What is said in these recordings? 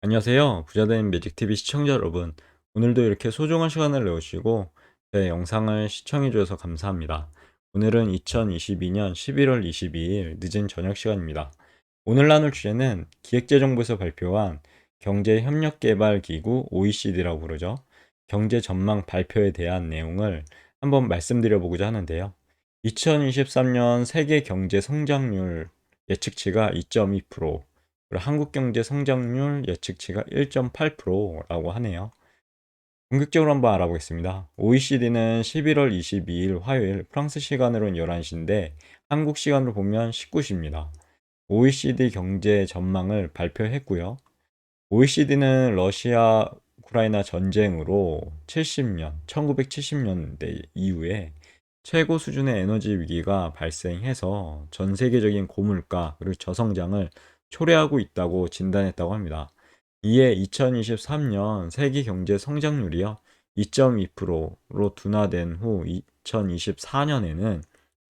안녕하세요. 부자된 매직TV 시청자 여러분. 오늘도 이렇게 소중한 시간을 내주시고 제 영상을 시청해 주셔서 감사합니다. 오늘은 2022년 11월 22일 늦은 저녁 시간입니다. 오늘 나눌 주제는 기획재정부에서 발표한 경제협력개발기구 OECD라고 부르죠. 경제 전망 발표에 대한 내용을 한번 말씀드려 보고자 하는데요. 2023년 세계 경제 성장률 예측치가 2.2%, 그리고 한국 경제 성장률 예측치가 1.8%라고 하네요. 본격적으로 한번 알아보겠습니다. OECD는 11월 22일 화요일 프랑스 시간으로는 11시인데 한국 시간으로 보면 19시입니다. OECD 경제 전망을 발표했고요. OECD는 러시아 우크라이나 전쟁으로 1970년대 이후에 최고 수준의 에너지 위기가 발생해서 전 세계적인 고물가 그리고 저성장을 초래하고 있다고 진단했다고 합니다. 이에 2023년 세계 경제 성장률이요 2.2%로 둔화된 후 2024년에는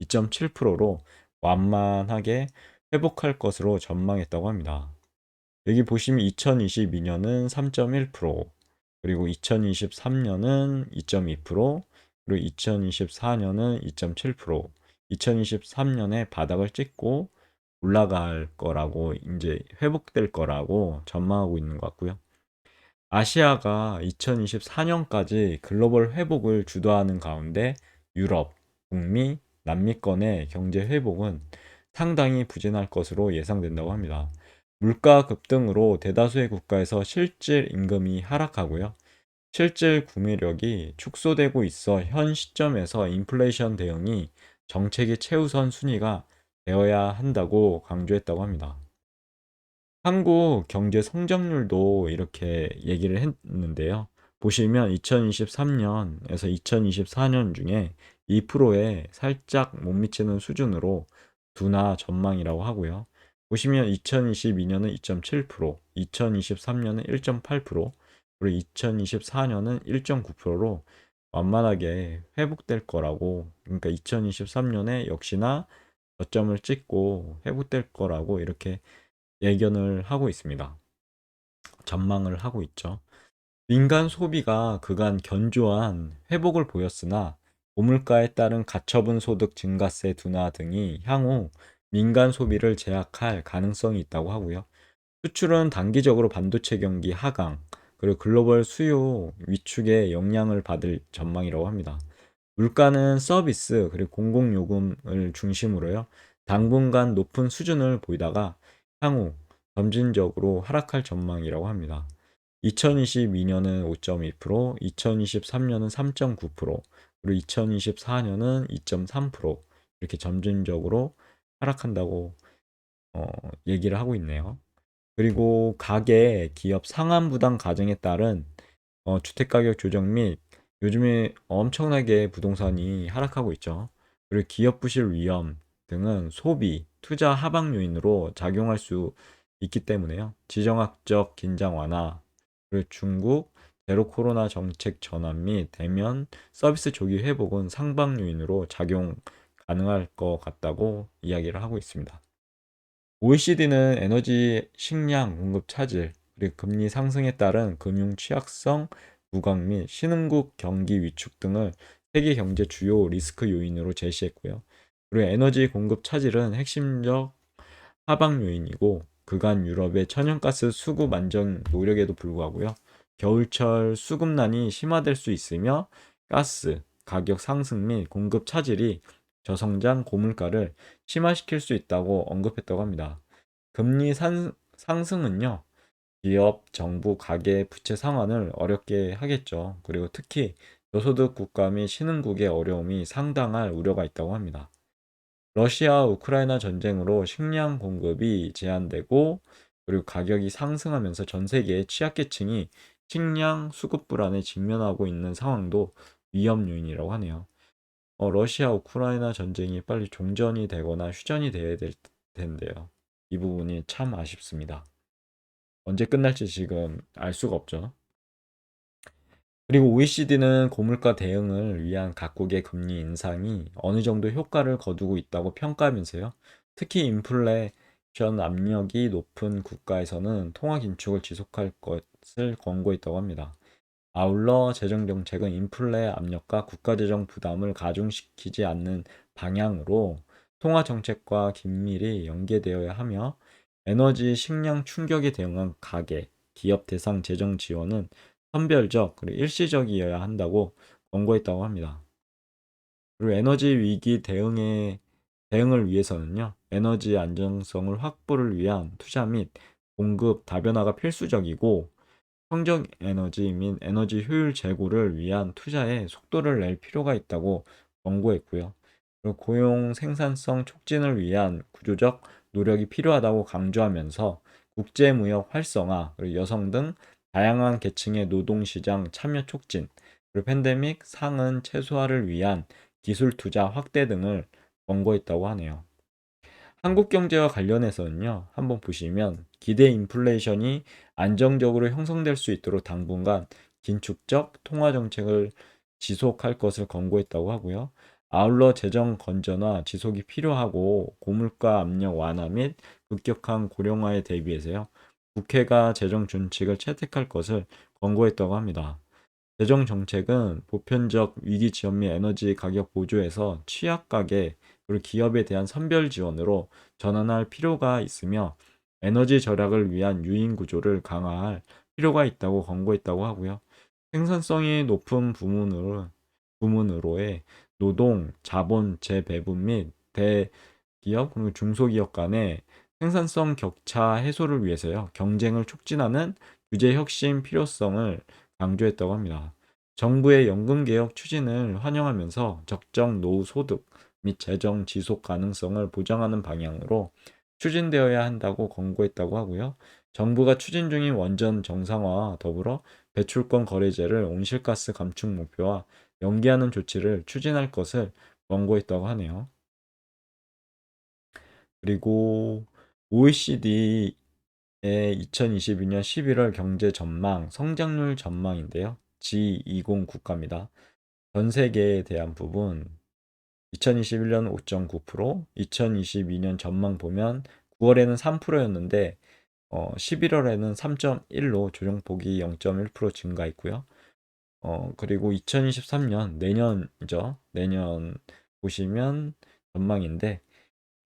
2.7%로 완만하게 회복할 것으로 전망했다고 합니다. 여기 보시면 2022년은 3.1%, 그리고 2023년은 2.2%, 그리고 2024년은 2.7%, 2023년에 바닥을 찍고 올라갈 거라고 이제 회복될 거라고 전망하고 있는 것 같고요. 아시아가 2024년까지 글로벌 회복을 주도하는 가운데 유럽, 북미, 남미권의 경제 회복은 상당히 부진할 것으로 예상된다고 합니다. 물가 급등으로 대다수의 국가에서 실질 임금이 하락하고요. 실질 구매력이 축소되고 있어 현 시점에서 인플레이션 대응이 정책의 최우선 순위가 되어야 한다고 강조했다고 합니다. 한국 경제 성장률도 이렇게 얘기를 했는데요. 보시면 2023년에서 2024년 중에 2%에 살짝 못 미치는 수준으로 둔화 전망이라고 하고요. 보시면 2022년은 2.7%, 2023년은 1.8%, 그리고 2024년은 1.9%로 완만하게 회복될 거라고, 그러니까 2023년에 역시나 저점을 찍고 회복될 거라고 이렇게 예견을 하고 있습니다. 전망을 하고 있죠. 민간 소비가 그간 견조한 회복을 보였으나 고물가에 따른 가처분 소득 증가세 둔화 등이 향후 민간 소비를 제약할 가능성이 있다고 하고요. 수출은 단기적으로 반도체 경기 하강, 그리고 글로벌 수요 위축에 영향을 받을 전망이라고 합니다. 물가는 서비스, 그리고 공공요금을 중심으로요. 당분간 높은 수준을 보이다가 향후 점진적으로 하락할 전망이라고 합니다. 2022년은 5.2%, 2023년은 3.9%, 그리고 2024년은 2.3% 이렇게 점진적으로 하락한다고 얘기를 하고 있네요. 그리고 가계, 기업 상한 부담 가정에 따른 주택가격 조정 및 요즘에 엄청나게 부동산이 하락하고 있죠. 그리고 기업 부실 위험 등은 소비, 투자 하방 요인으로 작용할 수 있기 때문에요. 지정학적 긴장 완화, 그리고 중국 제로 코로나 정책 전환 및 대면 서비스 조기 회복은 상방 요인으로 작용 가능할 것 같다고 이야기를 하고 있습니다. OECD는 에너지 식량 공급 차질, 그리고 금리 상승에 따른 금융 취약성 부각 및 신흥국 경기 위축 등을 세계 경제 주요 리스크 요인으로 제시했고요. 그리고 에너지 공급 차질은 핵심적 하방 요인이고 그간 유럽의 천연가스 수급 안정 노력에도 불구하고요. 겨울철 수급난이 심화될 수 있으며 가스 가격 상승 및 공급 차질이 저성장 고물가를 심화시킬 수 있다고 언급했다고 합니다. 금리 상승은요, 기업, 정부, 가계, 부채 상환을 어렵게 하겠죠. 그리고 특히 저소득 국가 및 신흥국의 어려움이 상당할 우려가 있다고 합니다. 러시아 우크라이나 전쟁으로 식량 공급이 제한되고 그리고 가격이 상승하면서 전 세계의 취약계층이 식량 수급 불안에 직면하고 있는 상황도 위험 요인이라고 하네요. 러시아 우크라이나 전쟁이 빨리 종전이 되거나 휴전이 돼야 될 텐데요. 이 부분이 참 아쉽습니다. 언제 끝날지 지금 알 수가 없죠. 그리고 OECD는 고물가 대응을 위한 각국의 금리 인상이 어느 정도 효과를 거두고 있다고 평가하면서요. 특히 인플레 압력이 높은 국가에서는 통화 긴축을 지속할 것을 권고했다고 합니다. 아울러 재정정책은 인플레 압력과 국가재정 부담을 가중시키지 않는 방향으로 통화정책과 긴밀히 연계되어야 하며 에너지, 식량 충격에 대응한 가계, 기업 대상 재정 지원은 선별적 그리고 일시적이어야 한다고 권고했다고 합니다. 그리고 에너지 위기 대응을 위해서는요, 에너지 안정성을 확보를 위한 투자 및 공급 다변화가 필수적이고 청정 에너지 및 에너지 효율 제고를 위한 투자에 속도를 낼 필요가 있다고 권고했고요. 그리고 고용 생산성 촉진을 위한 구조적 노력이 필요하다고 강조하면서 국제무역 활성화, 그리고 여성 등 다양한 계층의 노동시장 참여 촉진, 그리고 팬데믹 상흔 최소화를 위한 기술 투자 확대 등을 권고했다고 하네요. 한국 경제와 관련해서는요, 한번 보시면 기대 인플레이션이 안정적으로 형성될 수 있도록 당분간 긴축적 통화 정책을 지속할 것을 권고했다고 하고요. 아울러 재정 건전화 지속이 필요하고 고물가 압력 완화 및 급격한 고령화에 대비해서요. 국회가 재정 준칙을 채택할 것을 권고했다고 합니다. 재정 정책은 보편적 위기 지원 및 에너지 가격 보조에서 취약가계 그리고 기업에 대한 선별 지원으로 전환할 필요가 있으며 에너지 절약을 위한 유인 구조를 강화할 필요가 있다고 권고했다고 하고요. 생산성이 높은 부문으로의 노동, 자본 재배분 및 대기업 그리고 중소기업 간의 생산성 격차 해소를 위해서요. 경쟁을 촉진하는 규제 혁신 필요성을 강조했다고 합니다. 정부의 연금개혁 추진을 환영하면서 적정 노후 소득 및 재정 지속 가능성을 보장하는 방향으로 추진되어야 한다고 권고했다고 하고요. 정부가 추진 중인 원전 정상화와 더불어 배출권 거래제를 온실가스 감축 목표와 연계하는 조치를 추진할 것을 권고했다고 하네요. 그리고 OECD의 2022년 11월 경제 전망, 성장률 전망인데요. G20 국가입니다. 전 세계에 대한 부분 2021년 5.9%, 2022년 전망 보면 9월에는 3%였는데 11월에는 3.1로 조정폭이 0.1% 증가했고요. 그리고 2023년 내년이죠. 내년 보시면 전망인데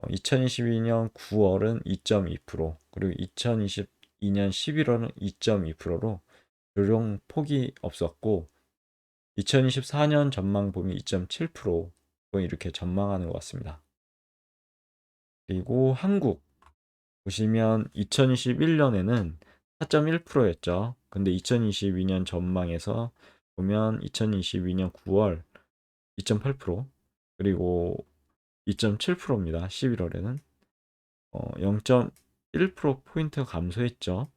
2022년 9월은 2.2%, 그리고 2022년 11월은 2.2%로 조정폭이 없었고 2024년 전망 보면 2.7% 이렇게 전망하는 것 같습니다. 그리고 한국 보시면 2021년에는 4.1%였죠. 근데 2022년 전망에서 보면 2022년 9월 2.8%, 그리고 2.7%입니다. 11월에는 0.1%포인트 감소했죠.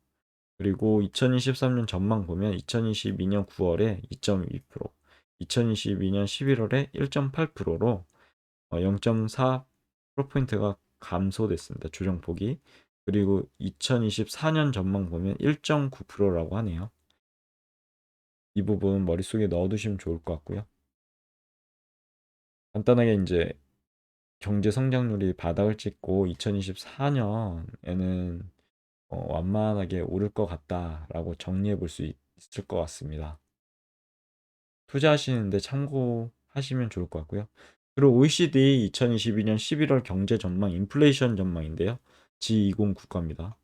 그리고 2023년 전망 보면 2022년 9월에 2.2%, 2022년 11월에 1.8%로 0.4%포인트가 감소됐습니다. 조정폭이. 그리고 2024년 전망 보면 1.9%라고 하네요. 이 부분 머릿속에 넣어두시면 좋을 것 같고요. 간단하게 이제 경제 성장률이 바닥을 찍고 2024년에는 완만하게 오를 것 같다라고 정리해 볼 수 있을 것 같습니다. 투자하시는데 참고하시면 좋을 것 같고요. 그리고 OECD 2022년 11월 경제 전망, 인플레이션 전망인데요. G20 국가입니다.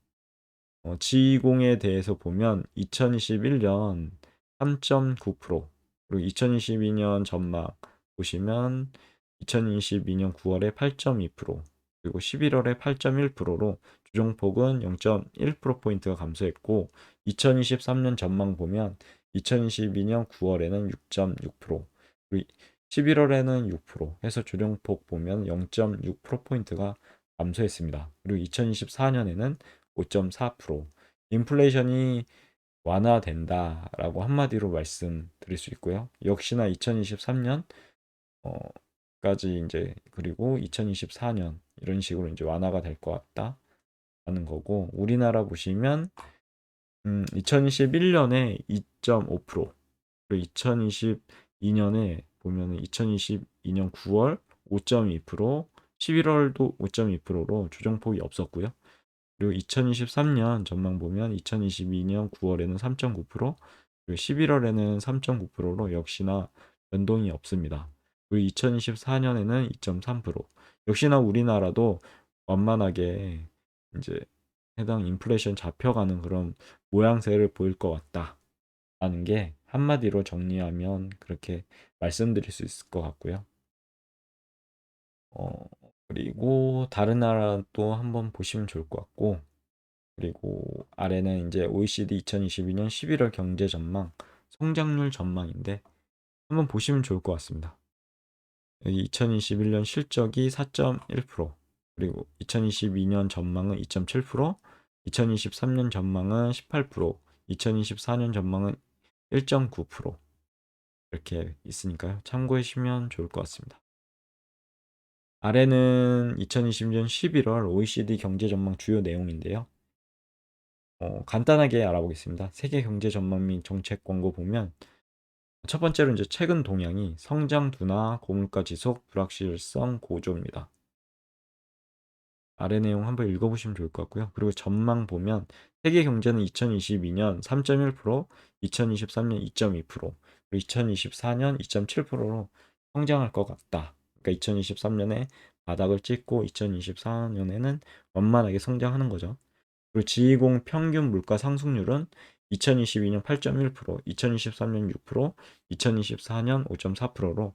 G20에 대해서 보면 2021년 3.9%, 그리고 2022년 전망 보시면 2022년 9월에 8.2%, 그리고 11월에 8.1%로 조정폭은 0.1%포인트가 감소했고 2023년 전망 보면 2022년 9월에는 6.6%, 그리고 11월에는 6% 해서 조정폭 보면 0.6%포인트가 감소했습니다. 그리고 2024년에는 5.4%, 인플레이션이 완화된다라고 한마디로 말씀드릴 수 있고요. 역시나 2023년 까지 이제 그리고 2024년 이런 식으로 이제 완화가 될 것 같다 하는 거고, 우리나라 보시면 2021년에 2.5%, 그리고 2022년에 보면은 2022년 9월 5.2%, 11월도 5.2%로 조정폭이 없었고요. 그리고 2023년 전망 보면 2022년 9월에는 3.9%, 그리고 11월에는 3.9%로 역시나 변동이 없습니다. 그리고 2024년에는 2.3%. 역시나 우리나라도 완만하게 이제 해당 인플레이션 잡혀가는 그런 모양새를 보일 것 같다라는 게 한마디로 정리하면 그렇게 말씀드릴 수 있을 것 같고요. 어, 그리고 다른 나라 또 한번 보시면 좋을 것 같고, 그리고 아래는 이제 OECD 2022년 11월 경제 전망, 성장률 전망인데 한번 보시면 좋을 것 같습니다. 여기 2021년 실적이 4.1%, 그리고 2022년 전망은 2.7%, 2023년 전망은 18%, 2024년 전망은 1.9% 이렇게 있으니까요. 참고하시면 좋을 것 같습니다. 아래는 2020년 11월 OECD 경제 전망 주요 내용인데요. 간단하게 알아보겠습니다. 세계 경제 전망 및 정책 권고 보면 첫 번째로 이제 최근 동향이 성장 둔화, 고물가 지속, 불확실성 고조입니다. 아래 내용 한번 읽어보시면 좋을 것 같고요. 그리고 전망 보면 세계 경제는 2022년 3.1%, 2023년 2.2%, 그리고 2024년 2.7%로 성장할 것 같다. 그러니까 2023년에 바닥을 찍고 2024년에는 완만하게 성장하는 거죠. 그리고 지공 평균 물가 상승률은 2022년 8.1%, 2023년 6%, 2024년 5.4%로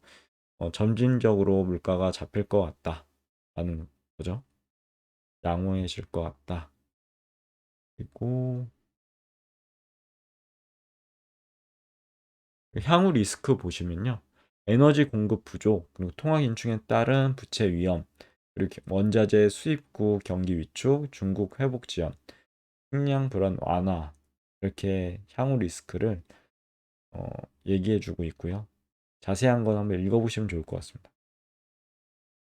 점진적으로 물가가 잡힐 것 같다라는 거죠. 양호해질 것 같다. 그리고 향후 리스크 보시면요. 에너지 공급 부족, 그리고 통화 긴축에 따른 부채 위험, 그리고 원자재 수입국 경기 위축, 중국 회복 지연, 식량 불안 완화 이렇게 향후 리스크를 어, 얘기해주고 있고요. 자세한 건 한번 읽어보시면 좋을 것 같습니다.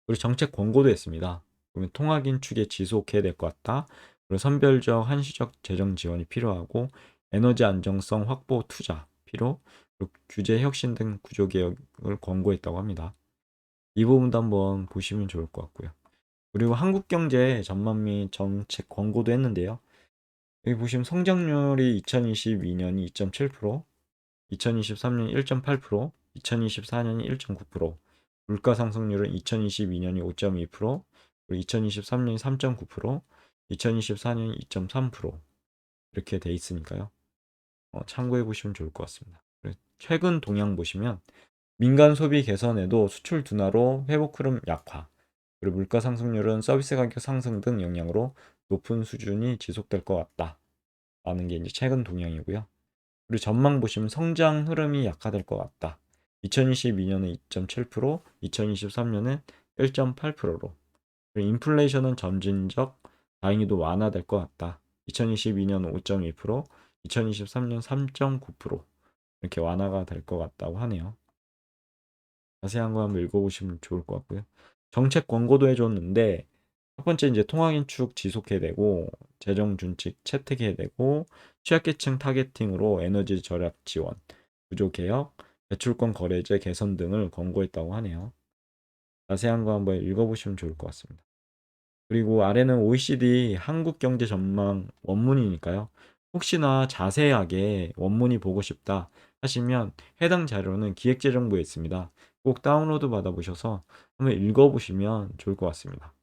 그리고 정책 권고도 했습니다. 그러면 통화 긴축에 지속해야 될 것 같다. 그리고 선별적 한시적 재정 지원이 필요하고 에너지 안정성 확보 투자 필요, 그리고 규제 혁신 등 구조 개혁을 권고했다고 합니다. 이 부분도 한번 보시면 좋을 것 같고요. 그리고 한국 경제 전망 및 정책 권고도 했는데요. 여기 보시면 성장률이 2022년이 2.7%, 2023년이 1.8%, 2024년이 1.9%, 물가 상승률은 2022년이 5.2%, 그리고 2023년이 3.9%, 2024년이 2.3% 이렇게 돼 있으니까요. 참고해 보시면 좋을 것 같습니다. 최근 동향 보시면 민간 소비 개선에도 수출 둔화로 회복 흐름 약화, 그리고 물가 상승률은 서비스 가격 상승 등 영향으로 높은 수준이 지속될 것 같다라는 게 이제 최근 동향이고요. 그리고 전망 보시면 성장 흐름이 약화될 것 같다. 2022년에 2.7%, 2023년에 1.8%로. 그리고 인플레이션은 점진적, 다행히도 완화될 것 같다. 2022년 5.2%, 2023년 3.9% 이렇게 완화가 될 것 같다고 하네요. 자세한 거 한번 읽어보시면 좋을 것 같고요. 정책 권고도 해줬는데 첫 번째 이제 통화긴축 지속해야 되고 재정 준칙 채택해야 되고 취약계층 타겟팅으로 에너지 절약 지원, 구조 개혁, 대출권 거래제 개선 등을 권고했다고 하네요. 자세한 거 한번 읽어보시면 좋을 것 같습니다. 그리고 아래는 OECD 한국 경제 전망 원문이니까요. 혹시나 자세하게 원문이 보고 싶다 하시면 해당 자료는 기획재정부에 있습니다. 꼭 다운로드 받아보셔서 한번 읽어보시면 좋을 것 같습니다.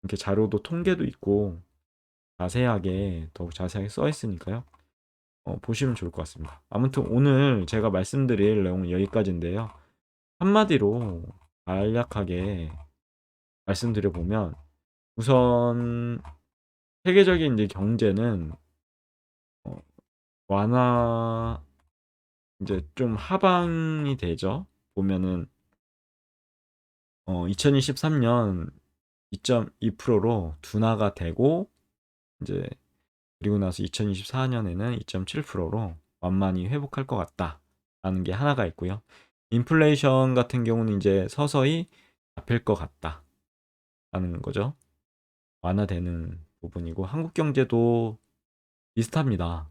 이렇게 자료도 통계도 있고 자세하게 더욱 자세하게 써 있으니까요. 보시면 좋을 것 같습니다. 아무튼 오늘 제가 말씀드릴 내용은 여기까지인데요. 한마디로 간략하게 말씀드려 보면 우선 세계적인 이제 경제는 어, 완화 이제 좀 하방이 되죠. 보면은 2023년 2.2%로 둔화가 되고 이제 그리고 나서 2024년에는 2.7%로 완만히 회복할 것 같다라는 게 하나가 있고요. 인플레이션 같은 경우는 이제 서서히 잡힐 것 같다라는 거죠. 완화되는 부분이고 한국 경제도 비슷합니다.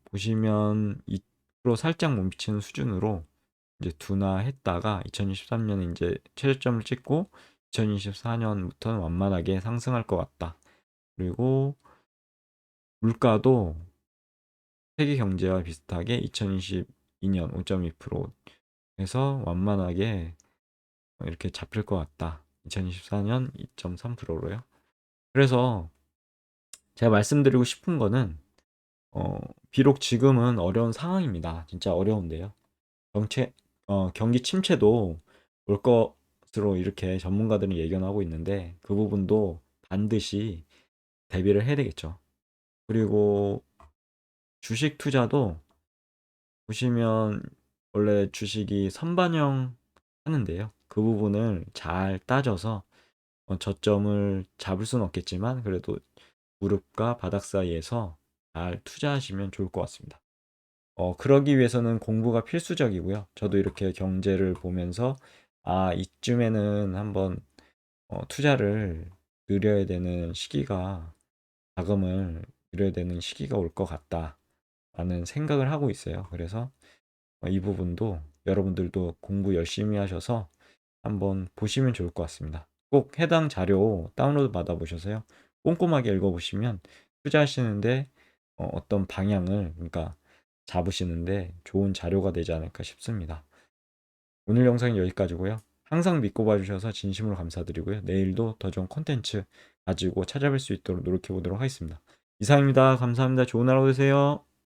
보시면 2% 살짝 못 미치는 수준으로 이제 둔화했다가 2023년에 이제 최저점을 찍고 2024년부터는 완만하게 상승할 것 같다. 그리고 물가도 세계 경제와 비슷하게 2022년 5.2%에서 완만하게 이렇게 잡힐 것 같다. 2024년 2.3%로요. 그래서 제가 말씀드리고 싶은 거는 어, 비록 지금은 어려운 상황입니다. 진짜 어려운데요. 경체, 경기 침체도 올 것으로 이렇게 전문가들은 예견하고 있는데 그 부분도 반드시 대비를 해야 되겠죠. 그리고 주식 투자도 보시면 원래 주식이 선반영 하는데요. 그 부분을 잘 따져서 저점을 잡을 수는 없겠지만 그래도 무릎과 바닥 사이에서 잘 투자하시면 좋을 것 같습니다. 그러기 위해서는 공부가 필수적이고요. 저도 이렇게 경제를 보면서 이쯤에는 한번 투자를 늘려야 되는 시기가 자금을 늘려야 되는 시기가 올 것 같다라는 생각을 하고 있어요. 그래서 이 부분도 여러분들도 공부 열심히 하셔서 한번 보시면 좋을 것 같습니다. 꼭 해당 자료 다운로드 받아보셔서요. 꼼꼼하게 읽어보시면 투자하시는데 어떤 방향을 그러니까 잡으시는데 좋은 자료가 되지 않을까 싶습니다. 오늘 영상은 여기까지고요. 항상 믿고 봐주셔서 진심으로 감사드리고요. 내일도 더 좋은 콘텐츠 가지고 찾아뵐 수 있도록 노력해 보도록 하겠습니다. 이상입니다. 감사합니다. 좋은 하루 되세요.